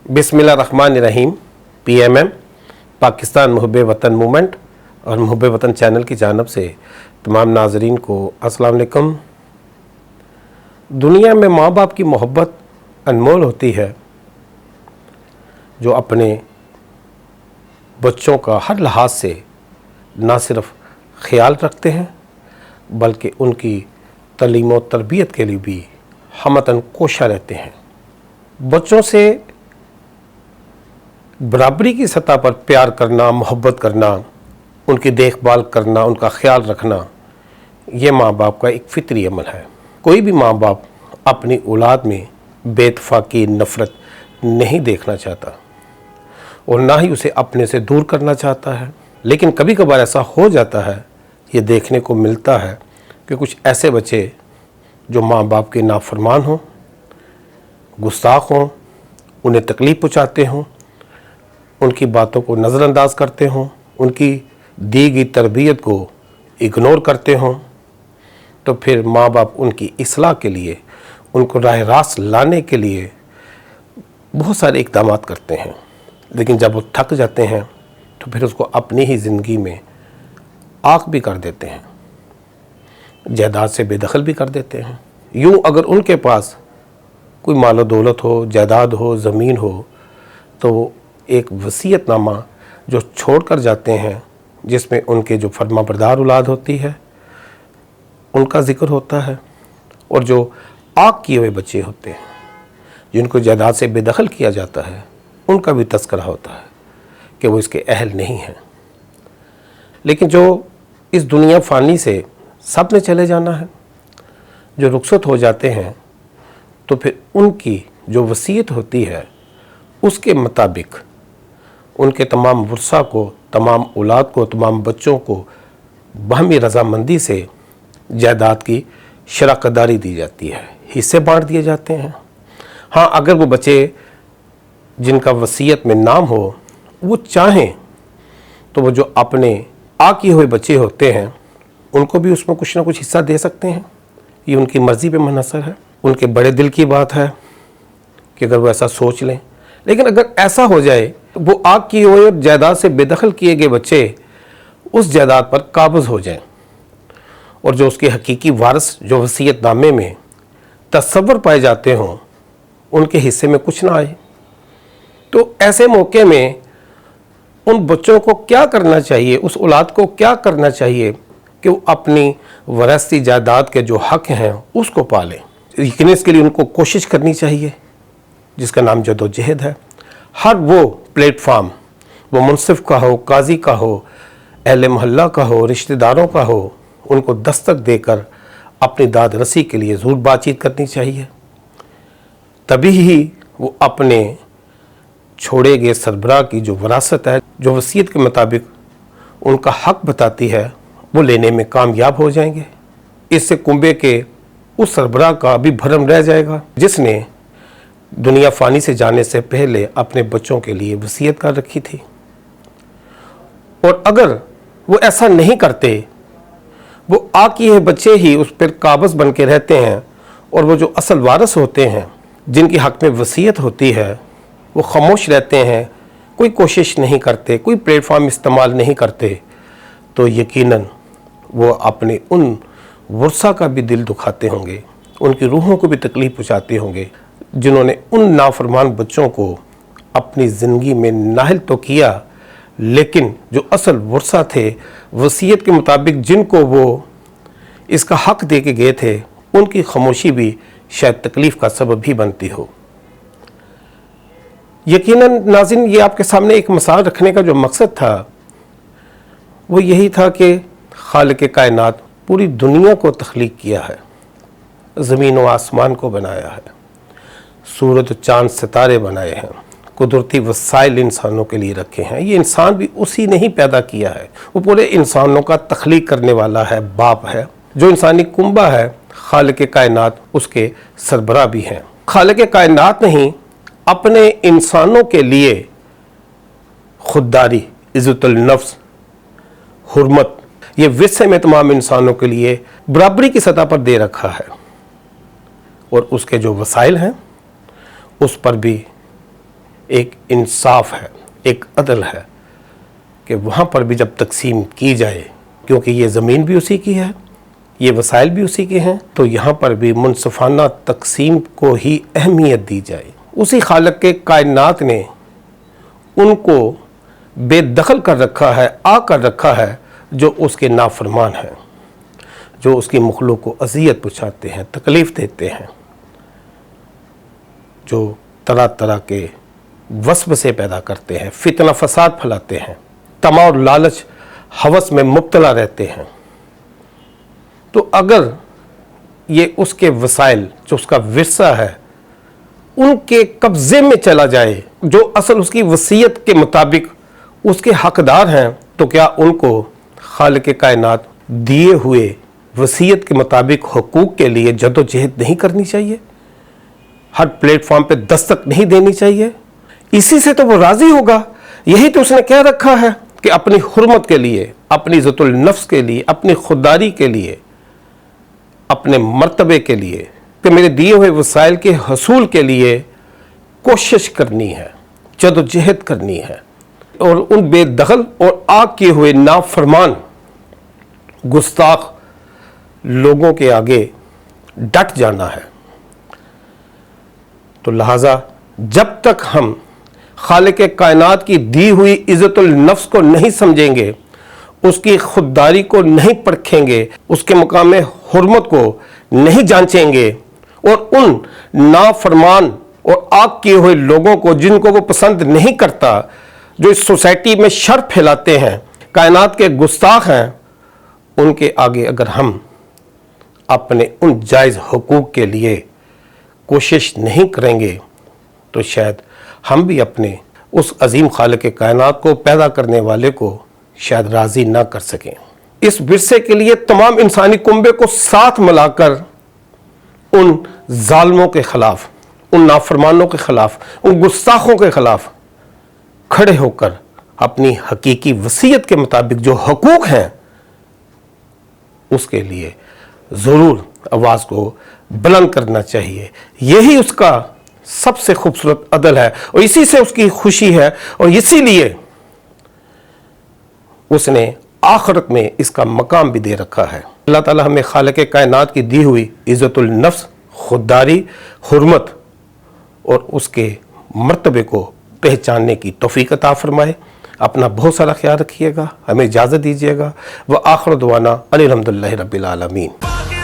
बिस्मिल्लाहिर्रहमानिर्रहीम। PMM पाकिस्तान मुहब्बे वतन movement और मुहब्बे वतन चैनल की जानब से तमाम नाजरीन को अस्सलाम वालेकुम। दुनिया में माँ बाप की मोहब्बत अनमोल होती है, जो अपने बच्चों का हर लिहाज से ना सिर्फ ख्याल रखते हैं बल्कि उनकी तालीम और तरबियत के लिए भी हमतन कोशा रहते हैं। बच्चों से बराबरी की सतह पर प्यार करना, मोहब्बत करना, उनकी देखभाल करना, उनका ख्याल रखना, ये माँ बाप का एक फ़ितरी अमल है। कोई भी माँ बाप अपनी औलाद में बेइत्तेफाकी, नफ़रत नहीं देखना चाहता और ना ही उसे अपने से दूर करना चाहता है। लेकिन कभी कभार ऐसा हो जाता है, ये देखने को मिलता है कि कुछ ऐसे बच्चे जो माँ बाप के नाफरमान हों, गुस्ताख हों, उन्हें तकलीफ़ पहुँचाते हों, उनकी बातों को नज़रअंदाज करते हों, उनकी दी गई तरबियत को इग्नोर करते हों, तो फिर माँ बाप उनकी इस्लाह के लिए, उनको राह रास्त लाने के लिए बहुत सारे इक़दाम करते हैं। लेकिन जब वो थक जाते हैं तो फिर उसको अपनी ही ज़िंदगी में आग भी कर देते हैं, जायदाद से बेदखल भी कर देते हैं। यूँ अगर उनके पास कोई मालो दौलत हो, जायदाद हो, ज़मीन हो, तो एक वसीयतनामा जो छोड़ कर जाते हैं, जिसमें उनके जो फर्माबरदार औलाद होती है उनका ज़िक्र होता है, और जो आग किए हुए बच्चे होते हैं जिनको जायदाद से बेदखल किया जाता है, उनका भी तज़किरा होता है कि वो इसके अहल नहीं हैं। लेकिन जो इस दुनिया फ़ानी से सब ने चले जाना है, जो रुखसत हो जाते हैं, तो फिर उनकी जो वसीयत होती है उसके मुताबिक उनके तमाम वरसा को, तमाम औलाद को, तमाम बच्चों को बाहमी रज़ामंदी से जायदाद की शराकतदारी दी जाती है, हिस्से बांट दिए जाते हैं। हाँ, अगर वो बच्चे जिनका वसीयत में नाम हो वो चाहें तो वो जो अपने किए हुए बच्चे होते हैं उनको भी उसमें कुछ ना कुछ हिस्सा दे सकते हैं। ये उनकी मर्ज़ी पे मुनहसर है, उनके बड़े दिल की बात है कि अगर वो ऐसा सोच लें। लेकिन अगर ऐसा हो जाए वो आग किए हुए और जायदाद से बेदखल किए गए बच्चे उस जायदाद पर काबज़ हो जाएं और जो उसके हकीकी वारिस जो वसीयतनामे में तस्वर पाए जाते हों उनके हिस्से में कुछ ना आए, तो ऐसे मौके में उन बच्चों को क्या करना चाहिए, उस औलाद को क्या करना चाहिए कि वो अपनी वरासती जायदाद के जो हक़ हैं उसको पालें। लेकिन इसके लिए उनको कोशिश करनी चाहिए जिसका नाम जदोजहद है। हर वो प्लेटफार्म, वो मुंसिफ का हो, काजी का हो, अहले मोहल्ला का हो, रिश्तेदारों का हो, उनको दस्तक देकर अपनी दाद रसी के लिए ज़रूर बातचीत करनी चाहिए। तभी ही वो अपने छोड़े गए सरबराह की जो विरासत है, जो वसीयत के मुताबिक उनका हक़ बताती है, वो लेने में कामयाब हो जाएंगे। इससे कुंबे के उस सरबराह का भी भरम रह जाएगा जिसने दुनिया फ़ानी से जाने से पहले अपने बच्चों के लिए वसीयत कर रखी थी। और अगर वो ऐसा नहीं करते, वो किए बच्चे ही उस पर काबज़ बन के रहते हैं और वो जो असल वारिस होते हैं जिनकी हक़ में वसीयत होती है वो खामोश रहते हैं, कोई कोशिश नहीं करते, कोई प्लेटफार्म इस्तेमाल नहीं करते, तो यकीनन वो अपने उन वरसा का भी दिल दुखाते होंगे, उनकी रूहों को भी तकलीफ़ पहुँचाते होंगे जिन्होंने उन नाफरमान बच्चों को अपनी ज़िंदगी में नाहिल तो किया, लेकिन जो असल वरसा थे वसीयत के मुताबिक जिनको वो इसका हक़ दे के गए थे, उनकी खामोशी भी शायद तकलीफ़ का सबब भी बनती हो। यकीनन नाज़रीन, ये आपके सामने एक मिसाल रखने का जो मकसद था वो यही था कि खालिक कायनात पूरी दुनिया को तख्लीक किया है, ज़मीन व आसमान को बनाया है, सूरज चाँद सितारे बनाए हैं, कुदरती वसाइल इंसानों के लिए रखे हैं। ये इंसान भी उसी ने ही पैदा किया है, वो पूरे इंसानों का तख्लीक करने वाला है, बाप है। जो इंसानी कुंबा है, खालिक कायनात उसके सरबराह भी हैं। खालिक कायनात नहीं अपने इंसानों के लिए खुददारी, इज़्ज़तुल नफ्स, हुर्मत, ये विषय में तमाम इंसानों के लिए बराबरी की सतह पर दे रखा है, और उसके जो वसाइल हैं उस पर भी एक इंसाफ है, एक अदल है कि वहाँ पर भी जब तकसीम की जाए, क्योंकि ये ज़मीन भी उसी की है, ये वसाइल भी उसी के हैं, तो यहाँ पर भी मुनसफ़ाना तकसीम को ही अहमियत दी जाए। उसी खालिक के कायनात ने उनको बेदखल कर रखा है, आ कर रखा है, जो उसके नाफरमान हैं, जो उसकी मखलूक को अज़ियत पहुँचाते हैं, तकलीफ़ देते हैं, जो तरह तरह के वसवसे पैदा करते हैं, फितना फसाद फैलाते हैं, तमा और लालच हवस में मुब्तला रहते हैं। तो अगर ये उसके वसाइल, जो उसका विरसा है, उनके कब्ज़े में चला जाए, जो असल उसकी वसीयत के मुताबिक उसके हकदार हैं, तो क्या उनको खालिक कायनात दिए हुए वसीयत के मुताबिक हुकूक के लिए जद्दोजहद नहीं करनी चाहिए? हर प्लेटफॉर्म पे दस्तक नहीं देनी चाहिए? इसी से तो वो राज़ी होगा। यही तो उसने कह रखा है कि अपनी हुर्मत के लिए, अपनी इज़्ज़तुल नफ्स के लिए, अपनी खुददारी के लिए, अपने मर्तबे के लिए, कि मेरे दिए हुए वसाइल के हसूल के लिए कोशिश करनी है, जद्दोजहद करनी है, और उन बेदखल और आग किए हुए नाफरमान गुस्ताख लोगों के आगे डट जाना है। तो लिहाजा जब तक हम खालिक कायनात की दी हुई इज़्ज़तुल नफ्स को नहीं समझेंगे, उसकी खुददारी को नहीं परखेंगे, उसके मुकाम हुर्मत को नहीं जांचेंगे, और उन नाफरमान और आग किए हुए लोगों को, जिनको वो पसंद नहीं करता, जो इस सोसाइटी में शर फैलाते हैं, कायनात के गुस्ताख हैं, उनके आगे अगर हम अपने उन जायज़ हुकूक के लिए कोशिश नहीं करेंगे, तो शायद हम भी अपने उस अजीम खालिक कायनात को पैदा करने वाले को शायद राज़ी ना कर सकें। इस विरसे के लिए तमाम इंसानी कुंबे को साथ मिलाकर उन जालिमों के ख़िलाफ़, उन नाफरमानों के ख़िलाफ़, उन गुस्ताखों के ख़िलाफ़ खड़े होकर अपनी हकीकी वसीयत के मुताबिक जो हुकूक हैं, उसके लिए ज़रूर आवाज़ को बुलंद करना चाहिए। यही उसका सबसे खूबसूरत अदल है, और इसी से उसकी खुशी है, और इसीलिए उसने आखिरत में इसका मकाम भी दे रखा है। अल्लाह ताला हमें खालिक कायनात की दी हुई इज़्ज़तुल नफ्स, खुददारी, हुर्मत और उसके मर्तबे को पहचानने की तौफीक अता फरमाए। अपना बहुत सारा ख्याल रखिएगा, हमें इजाज़त दीजिएगा। व आखिर दुआना अनिल हम्दुलिल्लाहि रब्बिल आलमीन।